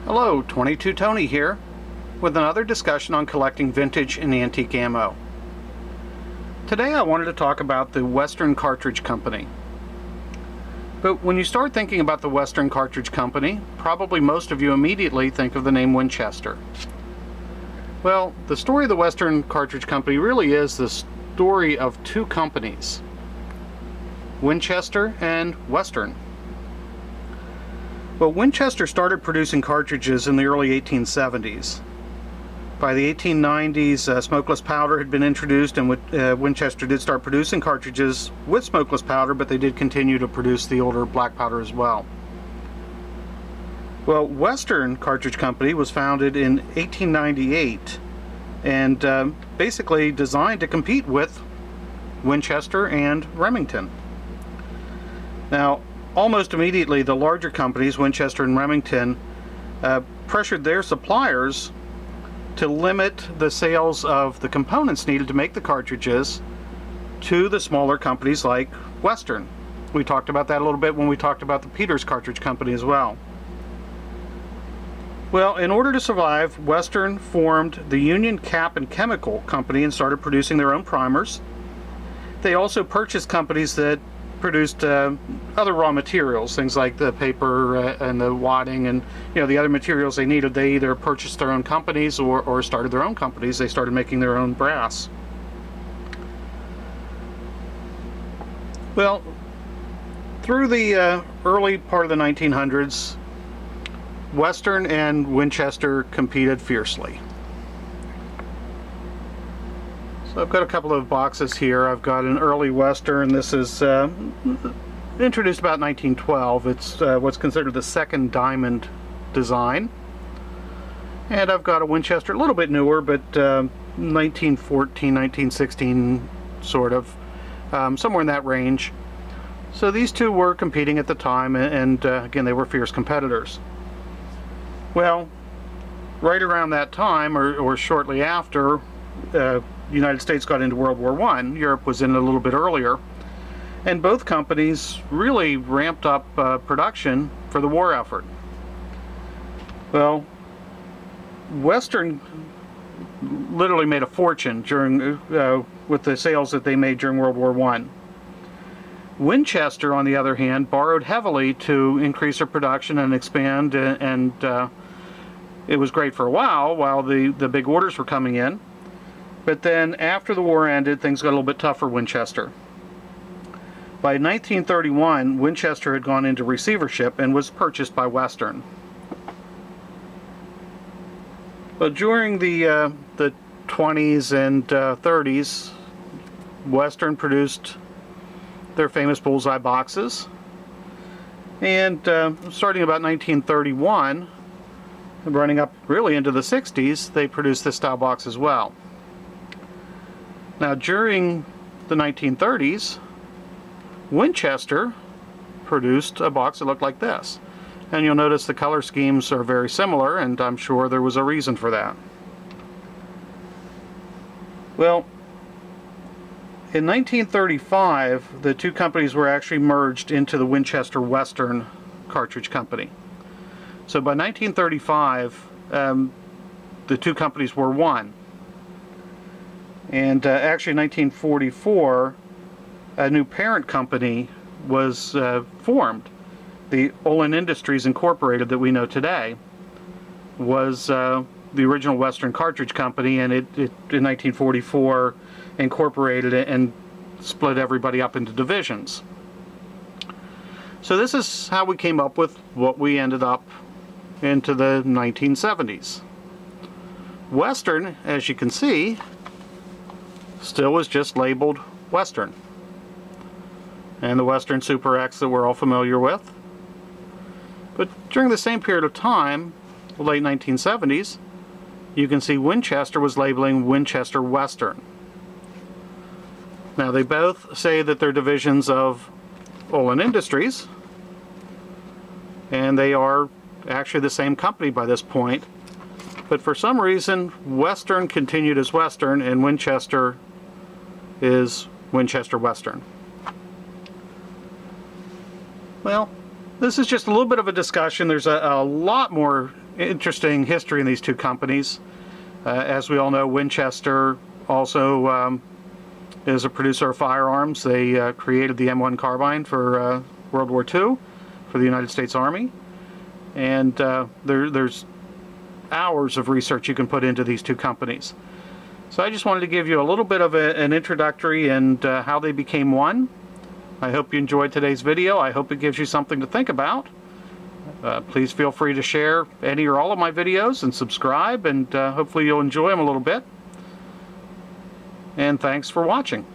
Hello, 22 Tony here, with another discussion on collecting vintage and antique ammo. Today I wanted to talk about the Western Cartridge Company. But when you start thinking about the Western Cartridge Company, probably most of you immediately think of the name Winchester. Well, the story of the Western Cartridge Company really is the story of two companies, Winchester and Western. Well, Winchester started producing cartridges in the early 1870s. By the 1890s, smokeless powder had been introduced, and Winchester did start producing cartridges with smokeless powder, but they did continue to produce the older black powder as well. Well, Western Cartridge Company was founded in 1898 and basically designed to compete with Winchester and Remington. Now, almost immediately, the larger companies, Winchester and Remington, pressured their suppliers to limit the sales of the components needed to make the cartridges to the smaller companies like Western. We talked about that a little bit when we talked about the Peters Cartridge Company as well. Well, in order to survive, Western formed the Union Cap and Chemical Company and started producing their own primers. They also purchased companies that produced other raw materials, things like the paper and the wadding and the other materials they needed. They either purchased their own companies or started their own companies. They started making their own brass. Well, through the early part of the 1900s, Western and Winchester competed fiercely. I've got a couple of boxes here. I've got an early Western. This is introduced about 1912. It's what's considered the second diamond design. And I've got a Winchester, a little bit newer, but 1914, 1916 sort of, somewhere in that range. So these two were competing at the time, and again, they were fierce competitors. Well, right around that time, or shortly after, the United States got into World War I. Europe was in it a little bit earlier, and both companies really ramped up production for the war effort. Well, Western literally made a fortune during with the sales that they made during World War I. Winchester, on the other hand, borrowed heavily to increase their production and expand, and it was great for a while the big orders were coming in. But then, after the war ended, things got a little bit tough for Winchester. By 1931, Winchester had gone into receivership and was purchased by Western. But during the 20s and 30s, Western produced their famous bullseye boxes. And starting about 1931, running up really into the 60s, they produced this style box as well. Now, during the 1930s, Winchester produced a box that looked like this. And you'll notice the color schemes are very similar, and I'm sure there was a reason for that. Well, in 1935, the two companies were actually merged into the Winchester Western Cartridge Company. So by 1935, the two companies were one. And actually in 1944, a new parent company was formed. The Olin Industries Incorporated that we know today was the original Western Cartridge Company, and it in 1944 incorporated it and split everybody up into divisions. So this is how we came up with what we ended up into the 1970s. Western, as you can see, still was just labeled Western. And the Western Super X that we're all familiar with. But during the same period of time, the late 1970s, you can see Winchester was labeling Winchester Western. Now, they both say that they're divisions of Olin Industries, and they are actually the same company by this point. But for some reason, Western continued as Western, and Winchester is Winchester Western. Well, this is just a little bit of a discussion. There's a lot more interesting history in these two companies. As we all know, Winchester also is a producer of firearms. They created the M1 carbine for World War II for the United States Army. And there's hours of research you can put into these two companies. So I just wanted to give you a little bit of an introductory and how they became one. I hope you enjoyed today's video. I hope it gives you something to think about. Please feel free to share any or all of my videos and subscribe, and hopefully you'll enjoy them a little bit. And thanks for watching.